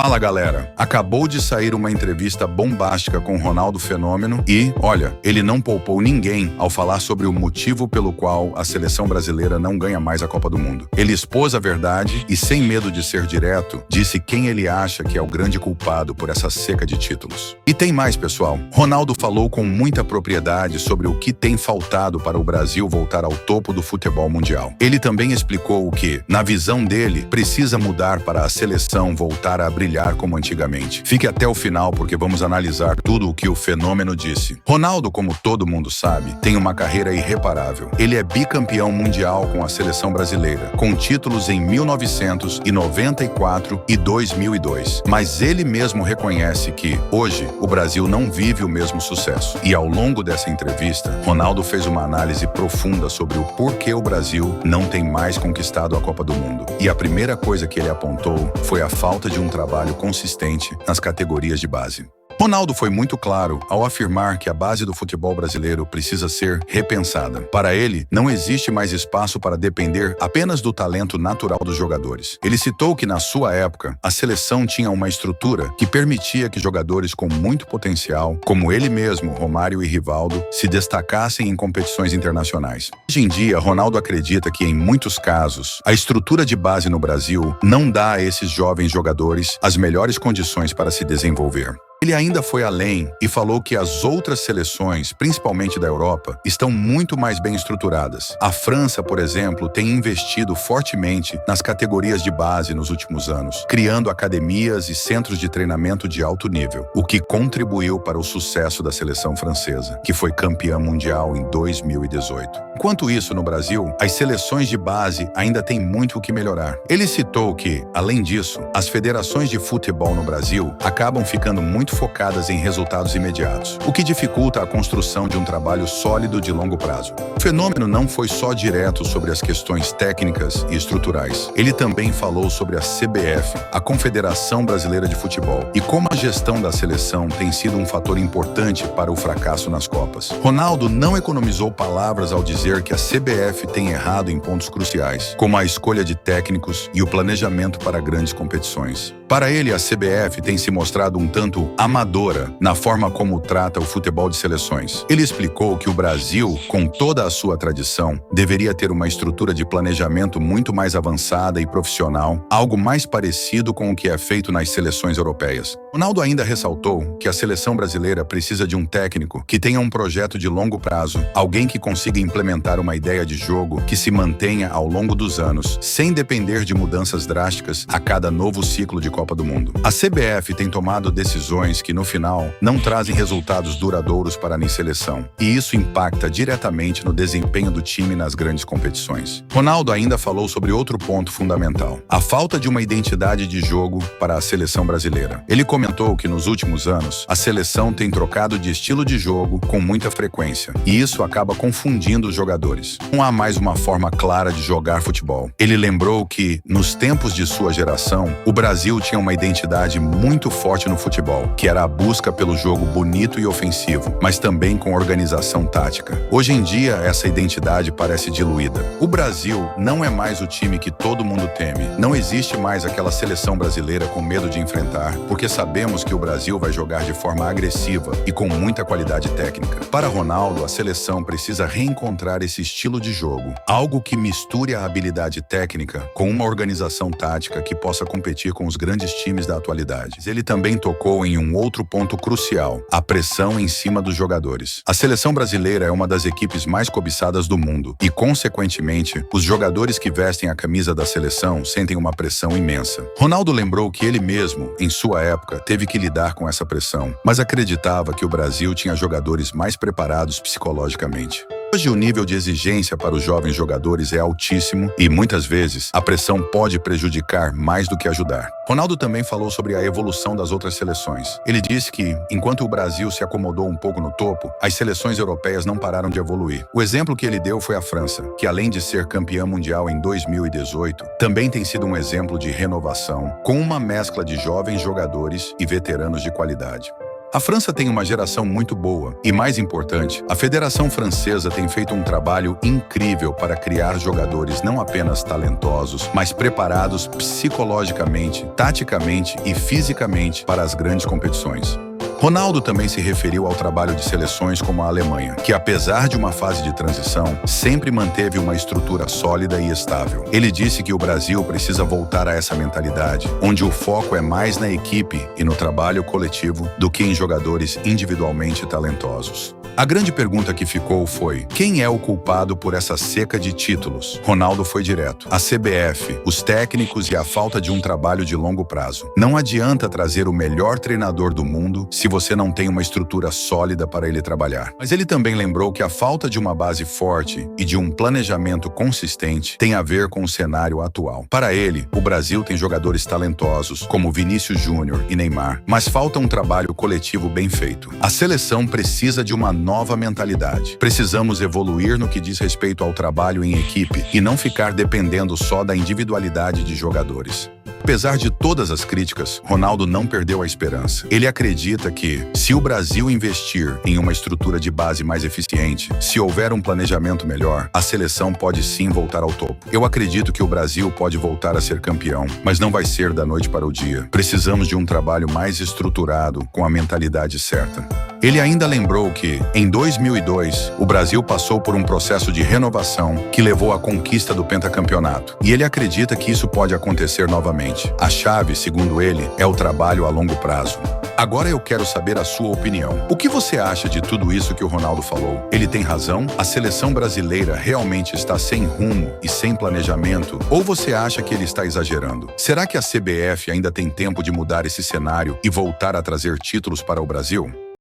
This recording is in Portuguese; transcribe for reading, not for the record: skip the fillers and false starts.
Fala galera, acabou de sair uma entrevista bombástica com Ronaldo Fenômeno e, olha, ele não poupou ninguém ao falar sobre o motivo pelo qual a seleção brasileira não ganha mais a Copa do Mundo. Ele expôs a verdade e, sem medo de ser direto, disse quem ele acha que é o grande culpado por essa seca de títulos. E tem mais, pessoal. Ronaldo falou com muita propriedade sobre o que tem faltado para o Brasil voltar ao topo do futebol mundial. Ele também explicou o que, na visão dele, precisa mudar para a seleção voltar a brilhar como antigamente. Fique até o final porque vamos analisar tudo o que o Fenômeno disse. Ronaldo, como todo mundo sabe, tem uma carreira irreparável. Ele é bicampeão mundial com a seleção brasileira, com títulos em 1994 e 2002. Mas ele mesmo reconhece que, hoje, o Brasil não vive o mesmo sucesso. E ao longo dessa entrevista, Ronaldo fez uma análise profunda sobre o porquê o Brasil não tem mais conquistado a Copa do Mundo. E a primeira coisa que ele apontou foi a falta de um trabalho consistente nas categorias de base. Ronaldo foi muito claro ao afirmar que a base do futebol brasileiro precisa ser repensada. Para ele, não existe mais espaço para depender apenas do talento natural dos jogadores. Ele citou que, na sua época, a seleção tinha uma estrutura que permitia que jogadores com muito potencial, como ele mesmo, Romário e Rivaldo, se destacassem em competições internacionais. Hoje em dia, Ronaldo acredita que, em muitos casos, a estrutura de base no Brasil não dá a esses jovens jogadores as melhores condições para se desenvolver. Ele ainda foi além e falou que as outras seleções, principalmente da Europa, estão muito mais bem estruturadas. A França, por exemplo, tem investido fortemente nas categorias de base nos últimos anos, criando academias e centros de treinamento de alto nível, o que contribuiu para o sucesso da seleção francesa, que foi campeã mundial em 2018. Enquanto isso, no Brasil, as seleções de base ainda têm muito o que melhorar. Ele citou que, além disso, as federações de futebol no Brasil acabam ficando muito focadas em resultados imediatos, o que dificulta a construção de um trabalho sólido de longo prazo. O Fenômeno não foi só direto sobre as questões técnicas e estruturais. Ele também falou sobre a CBF, a Confederação Brasileira de Futebol, e como a gestão da seleção tem sido um fator importante para o fracasso nas Copas. Ronaldo não economizou palavras ao dizer que a CBF tem errado em pontos cruciais, como a escolha de técnicos e o planejamento para grandes competições. Para ele, a CBF tem se mostrado um tanto amadora na forma como trata o futebol de seleções. Ele explicou que o Brasil, com toda a sua tradição, deveria ter uma estrutura de planejamento muito mais avançada e profissional, algo mais parecido com o que é feito nas seleções europeias. Ronaldo ainda ressaltou que a seleção brasileira precisa de um técnico que tenha um projeto de longo prazo, alguém que consiga implementar uma ideia de jogo que se mantenha ao longo dos anos, sem depender de mudanças drásticas a cada novo ciclo de Copa do Mundo. A CBF tem tomado decisões que, no final, não trazem resultados duradouros para a seleção, e isso impacta diretamente no desempenho do time nas grandes competições. Ronaldo ainda falou sobre outro ponto fundamental: a falta de uma identidade de jogo para a seleção brasileira. Ele comentou que, nos últimos anos, a seleção tem trocado de estilo de jogo com muita frequência, e isso acaba confundindo os jogadores. Não há mais uma forma clara de jogar futebol. Ele lembrou que, nos tempos de sua geração, o Brasil tinha uma identidade muito forte no futebol, que era a busca pelo jogo bonito e ofensivo, mas também com organização tática. Hoje em dia, essa identidade parece diluída. O Brasil não é mais o time que todo mundo teme. Não existe mais aquela seleção brasileira com medo de enfrentar, porque sabemos que o Brasil vai jogar de forma agressiva e com muita qualidade técnica. Para Ronaldo, a seleção precisa reencontrar esse estilo de jogo, algo que misture a habilidade técnica com uma organização tática que possa competir com os grandes times da atualidade. Ele também tocou em um outro ponto crucial: a pressão em cima dos jogadores. A seleção brasileira é uma das equipes mais cobiçadas do mundo e, consequentemente, os jogadores que vestem a camisa da seleção sentem uma pressão imensa. Ronaldo lembrou que ele mesmo, em sua época, teve que lidar com essa pressão, mas acreditava que o Brasil tinha jogadores mais preparados psicologicamente. Hoje, o nível de exigência para os jovens jogadores é altíssimo e, muitas vezes, a pressão pode prejudicar mais do que ajudar. Ronaldo também falou sobre a evolução das outras seleções. Ele disse que, enquanto o Brasil se acomodou um pouco no topo, as seleções europeias não pararam de evoluir. O exemplo que ele deu foi a França, que, além de ser campeã mundial em 2018, também tem sido um exemplo de renovação, com uma mescla de jovens jogadores e veteranos de qualidade. A França tem uma geração muito boa e, mais importante, a Federação Francesa tem feito um trabalho incrível para criar jogadores não apenas talentosos, mas preparados psicologicamente, taticamente e fisicamente para as grandes competições. Ronaldo também se referiu ao trabalho de seleções como a Alemanha, que apesar de uma fase de transição, sempre manteve uma estrutura sólida e estável. Ele disse que o Brasil precisa voltar a essa mentalidade, onde o foco é mais na equipe e no trabalho coletivo do que em jogadores individualmente talentosos. A grande pergunta que ficou foi: quem é o culpado por essa seca de títulos? Ronaldo foi direto: a CBF, os técnicos e a falta de um trabalho de longo prazo. Não adianta trazer o melhor treinador do mundo se você não tem uma estrutura sólida para ele trabalhar. Mas ele também lembrou que a falta de uma base forte e de um planejamento consistente tem a ver com o cenário atual. Para ele, o Brasil tem jogadores talentosos, como Vinícius Júnior e Neymar, mas falta um trabalho coletivo bem feito. A seleção precisa de uma nova mentalidade. Precisamos evoluir no que diz respeito ao trabalho em equipe e não ficar dependendo só da individualidade de jogadores. Apesar de todas as críticas, Ronaldo não perdeu a esperança. Ele acredita que, se o Brasil investir em uma estrutura de base mais eficiente, se houver um planejamento melhor, a seleção pode sim voltar ao topo. Eu acredito que o Brasil pode voltar a ser campeão, mas não vai ser da noite para o dia. Precisamos de um trabalho mais estruturado, com a mentalidade certa. Ele ainda lembrou que, em 2002, o Brasil passou por um processo de renovação que levou à conquista do pentacampeonato. E ele acredita que isso pode acontecer novamente. A chave, segundo ele, é o trabalho a longo prazo. Agora eu quero saber a sua opinião. O que você acha de tudo isso que o Ronaldo falou? Ele tem razão? A seleção brasileira realmente está sem rumo e sem planejamento? Ou você acha que ele está exagerando? Será que a CBF ainda tem tempo de mudar esse cenário e voltar a trazer títulos para o Brasil?